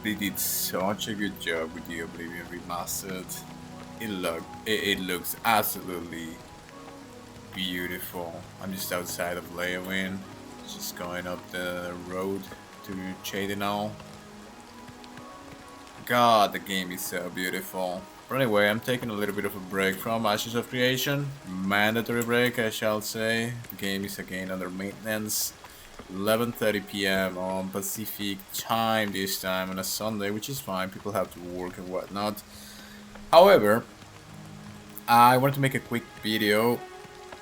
They did such a good job with the Oblivion remastered. It looks absolutely beautiful. I'm just outside of Leowin, just going up the road to Chadenal. God, the game is so beautiful. But anyway, I'm taking a little bit of a break from Ashes of Creation. Mandatory break, I shall say. The game is again under maintenance. 11:30 p.m. on Pacific time this time on a Sunday, which is fine. People have to work and whatnot. However, I wanted to make a quick video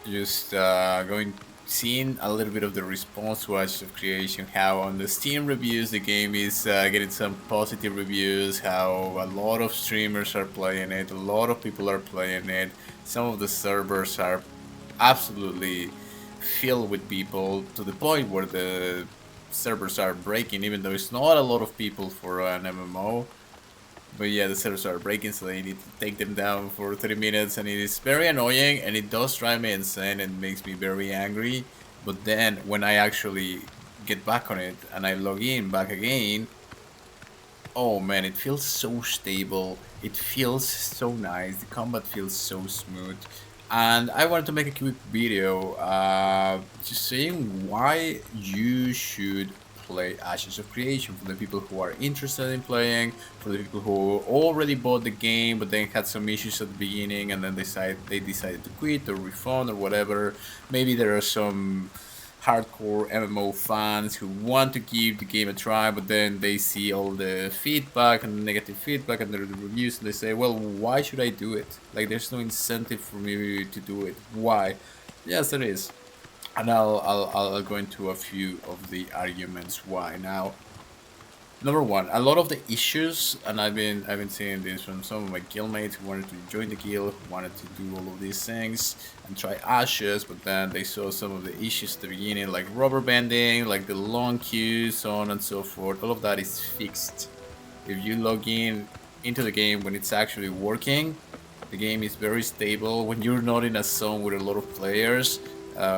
just going seeing a little bit of the response to Ashes of Creation, how on the Steam reviews the game is getting some positive reviews, how a lot of streamers are playing it, a lot of people are playing it, some of the servers are absolutely filled with people to the point where the servers are breaking, even though it's not a lot of people for an MMO. But yeah, the servers are breaking, so they need to take them down for 30 minutes, and it is very annoying, and it does drive me insane and makes me very angry. But then, when I actually get back on it, and I log in back again, oh man, it feels so stable, it feels so nice, the combat feels so smooth. And I wanted to make a quick video just saying why you should play Ashes of Creation for the people who are interested in playing, for the people who already bought the game but then had some issues at the beginning and then they decided to quit or refund or whatever. Maybe there are some hardcore MMO fans who want to give the game a try, but then they see all the feedback and the negative feedback and the reviews, and they say, well, why should I do it? Like, there's no incentive for me to do it. Why? Yes, there is. And I'll go into a few of the arguments why. Now, number one, a lot of the issues, and I've been seeing this from some of my guildmates who wanted to join the guild, who wanted to do all of these things and try Ashes, but then they saw some of the issues at the beginning, like rubber banding, like the long queues, so on and so forth. All of that is fixed. If you log in into the game when it's actually working, the game is very stable. When you're not in a zone with a lot of players,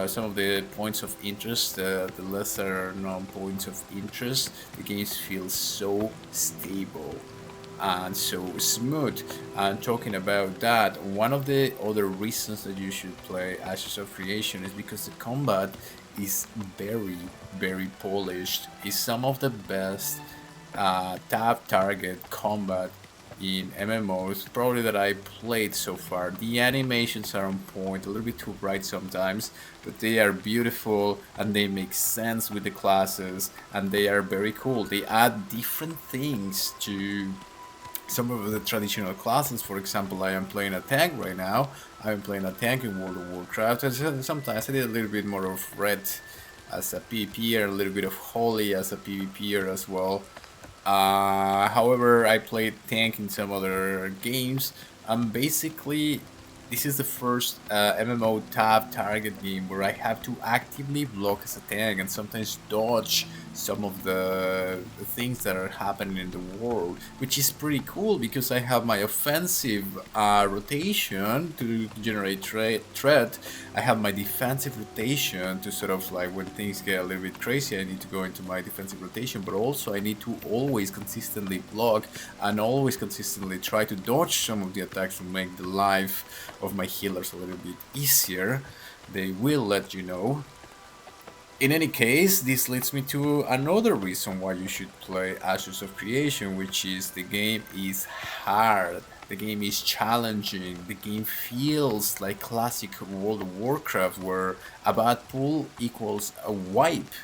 some of the points of interest, the lesser known points of interest, the games feel so stable and so smooth. And talking about that, one of the other reasons that you should play Ashes of Creation is because the combat is very, very polished. It's some of the best tap target combat in MMOs probably that I played so far. The animations are on point, a little bit too bright sometimes, but they are beautiful and they make sense with the classes and they are very cool. They add different things to some of the traditional classes. For example, I am playing a tank right now. I'm playing a tank in World of Warcraft, and sometimes I did a little bit more of red as a PvPer, a little bit of holy as a PvPer as well. However, I played tank in some other games. Basically, this is the first MMO tab target game where I have to actively block as a tank and sometimes dodge some of the things that are happening in the world, which is pretty cool because I have my offensive rotation to generate threat. I have my defensive rotation to sort of like when things get a little bit crazy, I need to go into my defensive rotation, but also I need to always consistently block and always consistently try to dodge some of the attacks to make the life of my healers a little bit easier. They will let you know. In any case, this leads me to another reason why you should play Ashes of Creation, which is the game is hard. The game is challenging. The game feels like classic World of Warcraft where a bad pull equals a wipe,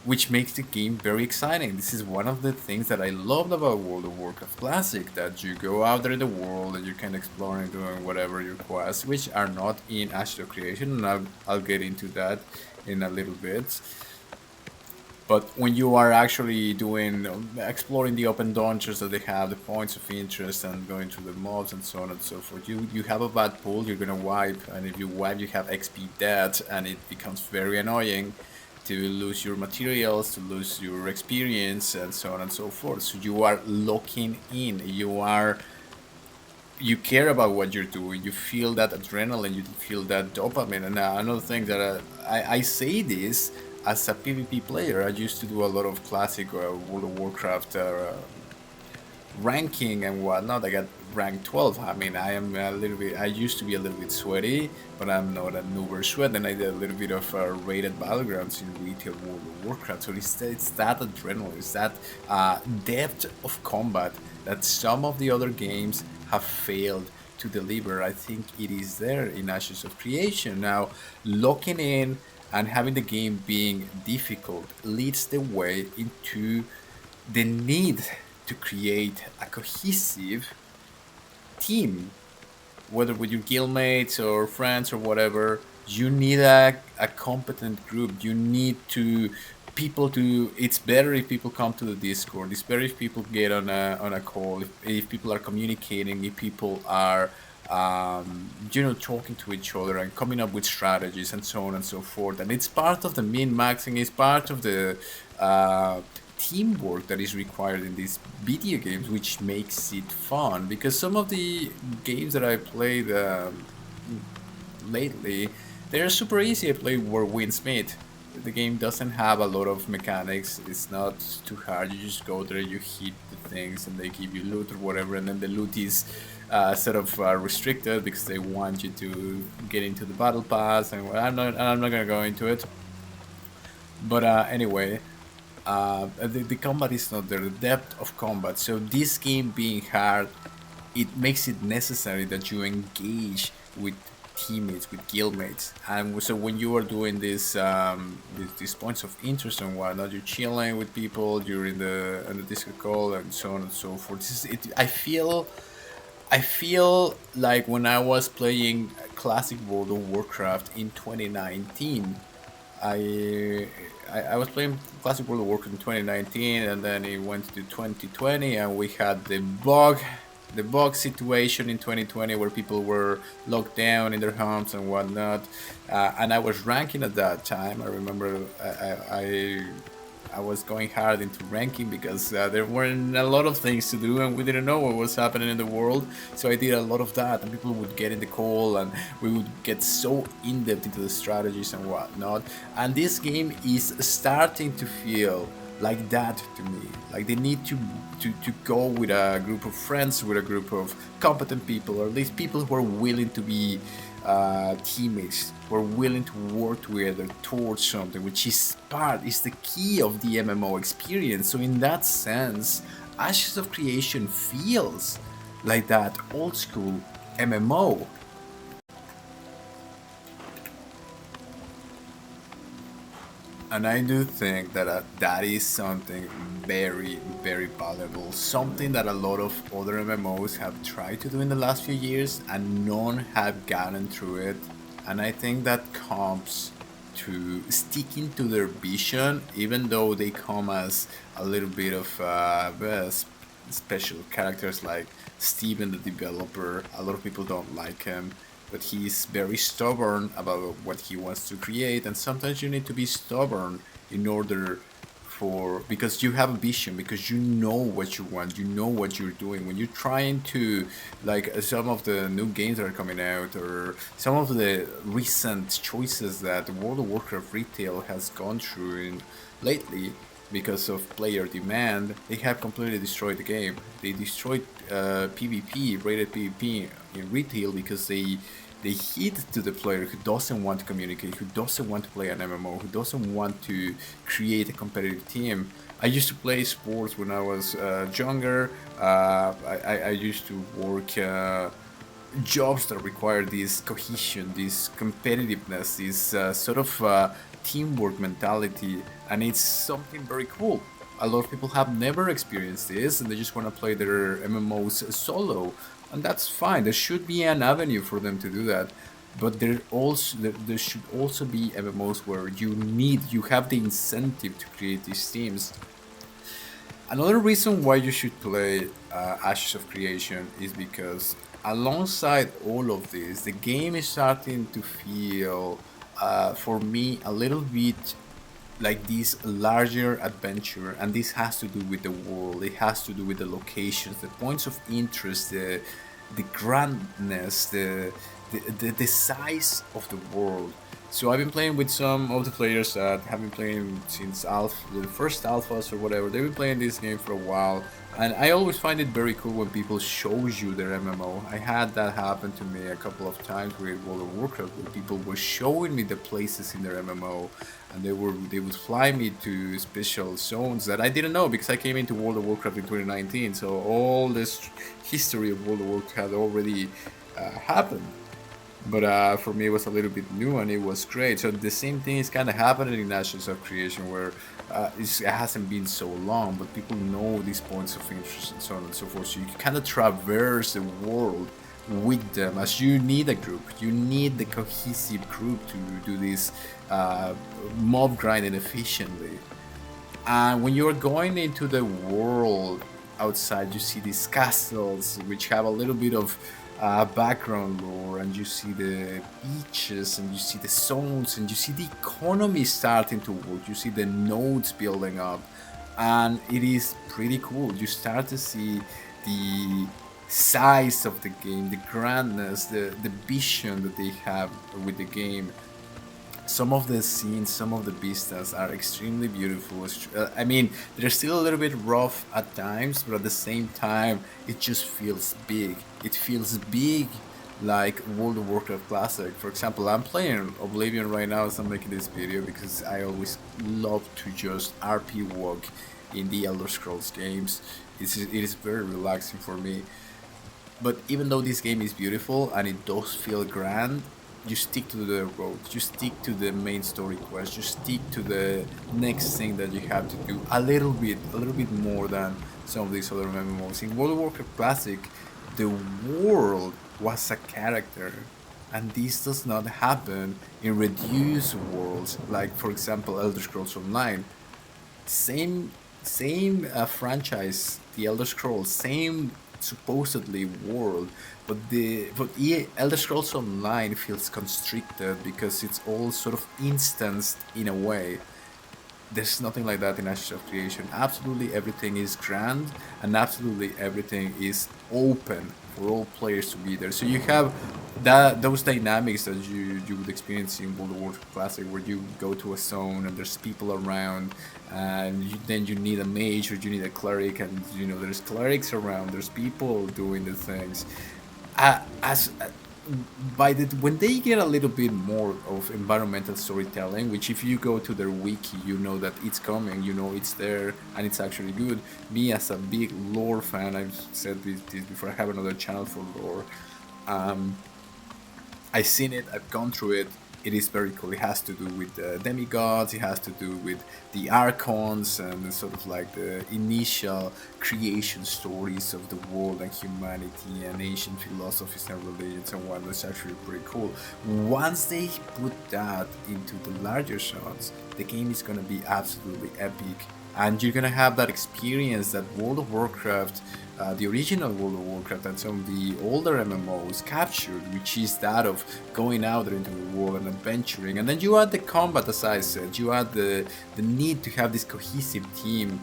which makes the game very exciting. This is one of the things that I loved about World of Warcraft Classic, that you go out there in the world and you can explore and doing whatever your quests, which are not in Ashes of Creation, and I'll get into that in a little bit. But when you are actually doing, exploring the open dungeons that they have, the points of interest, and going through the mobs and so on and so forth, you have a bad pull, you're gonna wipe, and if you wipe, you have XP debt, and it becomes very annoying to lose your materials, to lose your experience, and so on and so forth. So you are locking in. You care about what you're doing. You feel that adrenaline. You feel that dopamine. And another thing that I say this as a PvP player, I used to do a lot of classic World of Warcraft ranking and whatnot. I got rank 12. I mean, I am a little bit. I used to be a little bit sweaty, but I'm not an uber sweat. And I did a little bit of rated battlegrounds in retail World of Warcraft. So it's that adrenaline, it's that depth of combat that some of the other games have failed to deliver. I think it is there in Ashes of Creation. Now, locking in and having the game being difficult leads the way into the need to create a cohesive team, whether with your guildmates or friends or whatever. You need a competent group. You need to people to. It's better if people come to the Discord. It's better if people get on a call. If people are communicating. If people are talking to each other and coming up with strategies and so on and so forth. And it's part of the min maxing. It's part of the uh, teamwork that is required in these video games, which makes it fun. Because some of the games that I played lately, they're super easy. I played War Windsmith. The game doesn't have a lot of mechanics. It's not too hard. You just go there, you hit the things, and they give you loot or whatever. And then the loot is sort of restricted because they want you to get into the battle pass. And I'm not gonna go into it. But anyway, the combat is not there, the depth of combat. So this game being hard, it makes it necessary that you engage with teammates, with guildmates. And so when you are doing these points of interest and whatnot, you're chilling with people during the Discord call and so on and so forth. I feel like when I was playing classic World of Warcraft in 2019, I, I was playing Classic World of Warcraft in 2019, and then it went to 2020, and we had the bug situation in 2020 where people were locked down in their homes and whatnot. And I was ranking at that time. I remember I was going hard into ranking because there weren't a lot of things to do and we didn't know what was happening in the world. So I did a lot of that, and people would get in the call and we would get so in depth into the strategies and whatnot. And this game is starting to feel like that to me. Like they need to go with a group of friends, with a group of competent people, or at least people who are willing to be teammates, who are willing to work together towards something, which is the key of the MMO experience. So in that sense, Ashes of Creation feels like that old school MMO. And I do think that that is something very, very valuable. Something that a lot of other MMOs have tried to do in the last few years and none have gotten through it. And I think that comes to sticking to their vision, even though they come as a little bit of special characters like Steven, the developer. A lot of people don't like him, but he's very stubborn about what he wants to create. And sometimes you need to be stubborn in order for, because you have a vision, because you know what you want, you know what you're doing. When you're trying to, like some of the new games that are coming out, or some of the recent choices that World of Warcraft retail has gone through in lately, because of player demand, they have completely destroyed the game. They destroyed PvP, rated PvP in retail, because they hit to the player who doesn't want to communicate, who doesn't want to play an MMO, who doesn't want to create a competitive team. I used to play sports when I was younger. I used to work jobs that require this cohesion, this competitiveness, this sort of teamwork mentality, and it's something very cool. A lot of people have never experienced this, and they just want to play their MMOs solo, and that's fine. There should be an avenue for them to do that, but there should also be MMOs where you have the incentive to create these teams. Another reason why you should play Ashes of Creation is because alongside all of this, the game is starting to feel, for me, a little bit like this larger adventure, and this has to do with the world. It has to do with the locations, the points of interest, the grandness, the size of the world. So I've been playing with some of the players that have been playing since alpha, the first alphas or whatever. They've been playing this game for a while, and I always find it very cool when people shows you their MMO. I had that happen to me a couple of times with World of Warcraft, where people were showing me the places in their MMO, and they would fly me to special zones that I didn't know because I came into World of Warcraft in 2019. So all this history of World of Warcraft had already happened, but for me it was a little bit new and it was great. So the same thing is kind of happening in Ashes of Creation, where it hasn't been so long, but people know these points of interest and so on and so forth. So you kind of traverse the world with them, as you need a group. You need the cohesive group to do this mob grinding efficiently. And when you're going into the world outside, you see these castles which have a little bit of background lore, and you see the beaches, and you see the zones, and you see the economy starting to work. You see the nodes building up, and it is pretty cool. You start to see the size of the game, the grandness, the vision that they have with the game. Some of the scenes, some of the vistas are extremely beautiful. I mean, they're still a little bit rough at times, but at the same time, it just feels big. It feels big, like World of Warcraft Classic. For example, I'm playing Oblivion right now as I'm making this video because I always love to just RP walk in the Elder Scrolls games. It is very relaxing for me. But even though this game is beautiful and it does feel grand, you stick to the road, you stick to the main story quest, you stick to the next thing that you have to do a little bit more than some of these other MMOs. In World of Warcraft Classic, the world was a character, and this does not happen in reduced worlds, like for example Elder Scrolls Online. Same franchise, the Elder Scrolls, same supposedly world, but Elder Scrolls Online feels constricted because it's all sort of instanced in a way. There's nothing like that in Ashes of Creation. Absolutely everything is grand, and absolutely everything is open for all players to be there. So you have those dynamics that you would experience in World of Warcraft Classic, where you go to a zone and there's people around, and then you need a mage or you need a cleric, and there's clerics around, there's people doing the things. As by the when they get a little bit more of environmental storytelling, which if you go to their wiki, you know that it's coming, you know it's there, and it's actually good. Me as a big lore fan, I've said this before, I have another channel for lore. um, I've seen it, I've gone through it. It is very cool. It has to do with the demigods, it has to do with the archons, and sort of like the initial creation stories of the world and humanity and ancient philosophies and religions and whatnot. It's actually pretty cool. Once they put that into the larger shots, the game is gonna be absolutely epic, and you're gonna have that experience that World of Warcraft, the original World of Warcraft, and some of the older MMOs captured, which is that of going out there into the world and adventuring. And then you add the combat, as I said, you add the need to have this cohesive team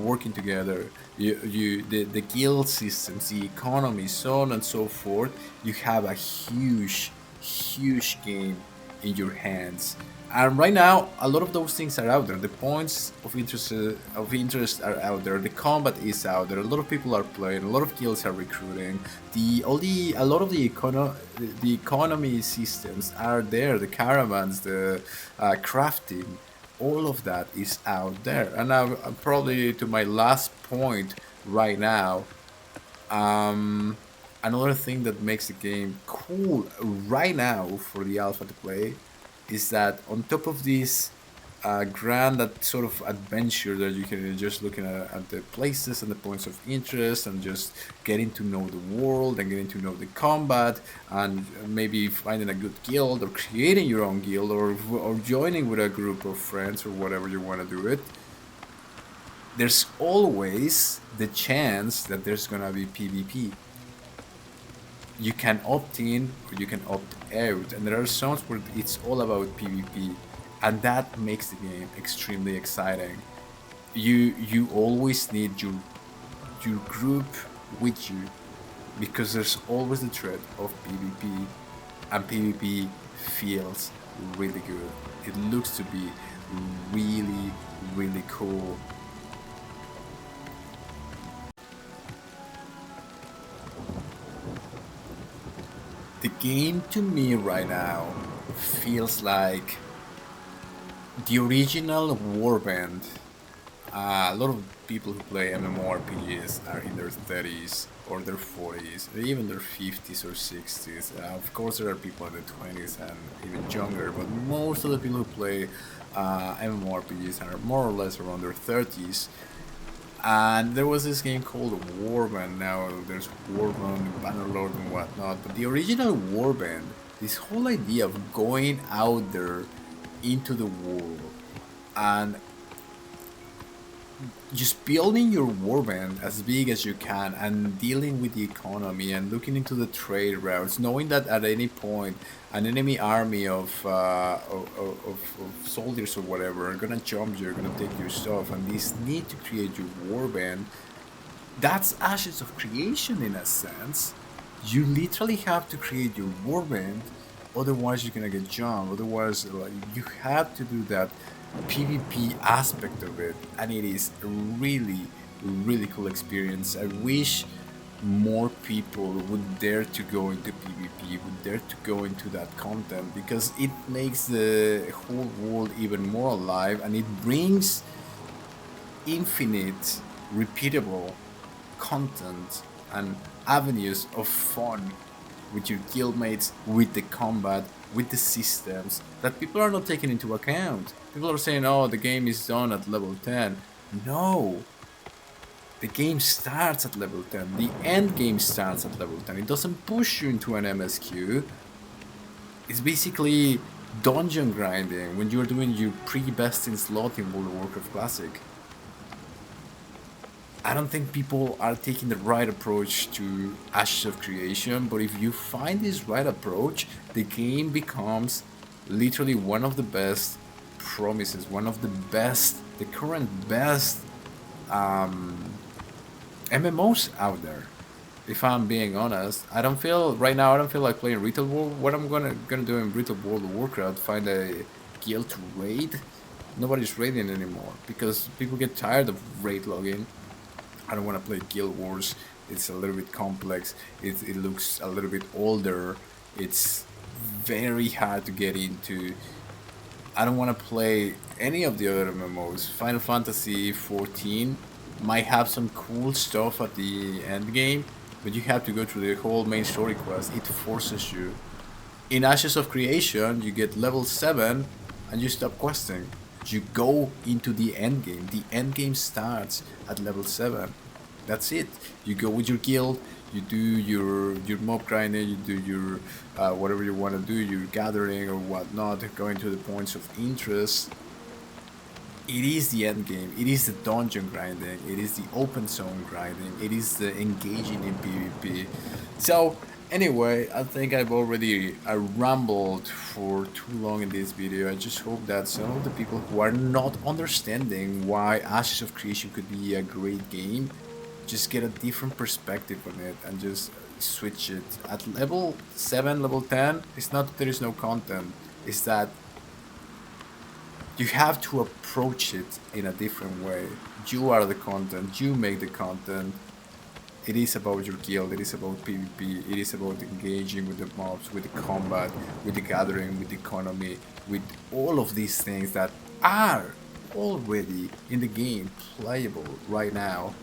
working together. The guild systems, the economy, so on and so forth. You have a huge game in your hands. And right now, a lot of those things are out there. The points of interest are out there. The combat is out there. A lot of people are playing. A lot of guilds are recruiting. A lot of the economy systems are there. The caravans, the crafting, all of that is out there. And now, probably to my last point right now. Um, Another thing that makes the game cool right now for the alpha to play is that on top of this grand that sort of adventure that you can just looking at the places and the points of interest and just getting to know the world and getting to know the combat and maybe finding a good guild or creating your own guild or joining with a group of friends or whatever you want to do it. There's always the chance that there's gonna be PvP. You can opt in or you can opt out, and there are zones where it's all about PvP, and that makes the game extremely exciting. You always need your group with you because there's always the threat of PvP, and PvP feels really good. It looks to be really, really cool. The game to me right now feels like the original Warband. A lot of people who play MMORPGs are in their 30s or their 40s, or even their 50s or 60s. Of course, there are people in their 20s and even younger, but most of the people who play MMORPGs are more or less around their 30s. And there was this game called Warband. Now there's Warband, Bannerlord, and whatnot. But the original Warband, this whole idea of going out there into the world and just building your warband as big as you can and dealing with the economy and looking into the trade routes, knowing that at any point an enemy army of soldiers or whatever are gonna jump you, are gonna take your stuff, and this need to create your warband. That's Ashes of Creation in a sense. You literally have to create your warband, otherwise you're gonna get jumped. Otherwise, like, you have to do that PvP aspect of it, and it is a really, really cool experience. I wish more people would dare to go into PvP, would dare to go into that content, because it makes the whole world even more alive, and it brings infinite, repeatable content and avenues of fun with your guildmates, with the combat, with the systems that people are not taking into account. People are saying, oh, the game is done at level 10. No, the game starts at level 10. The end game starts at level 10. It doesn't push you into an MSQ. It's basically dungeon grinding when you're doing your pre-best in slot in World of Warcraft Classic. I don't think people are taking the right approach to Ashes of Creation, but if you find this right approach, the game becomes literally one of the best promises, one of the best, the current best MMOs out there. If I'm being honest, I don't feel right now. I don't feel like playing Retail World. What I'm gonna do in Retail World of Warcraft, find a guild to raid. Nobody's raiding anymore because people get tired of raid logging. I don't want to play Guild Wars. It's a little bit complex. It looks a little bit older. It's very hard to get into. I don't want to play any of the other MMOs. Final Fantasy 14 might have some cool stuff at the end game, but you have to go through the whole main story quest. It forces you. In Ashes of Creation, you get level 7 and you stop questing. You go into the end game. The end game starts at level 7. That's it. You go with your guild, you do your mob grinding, you do your whatever you want to do, your gathering or whatnot, going to the points of interest. It is the end game. It is the dungeon grinding. It is the open zone grinding. It is the engaging in PvP. So anyway, I think I've already rambled for too long in this video. I just hope that some of the people who are not understanding why Ashes of Creation could be a great game just get a different perspective on it and just switch it. At level 7, level 10, it's not that there is no content. It's that you have to approach it in a different way. You are the content, you make the content. It is about your guild, it is about PvP, it is about engaging with the mobs, with the combat, with the gathering, with the economy, with all of these things that are already in the game, playable right now.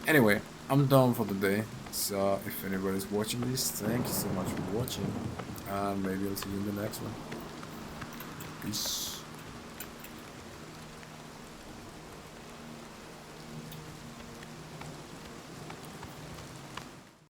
Anyway, I'm done for the day. So if anybody's watching this, thank you so much for watching. And maybe I'll see you in the next one. Peace.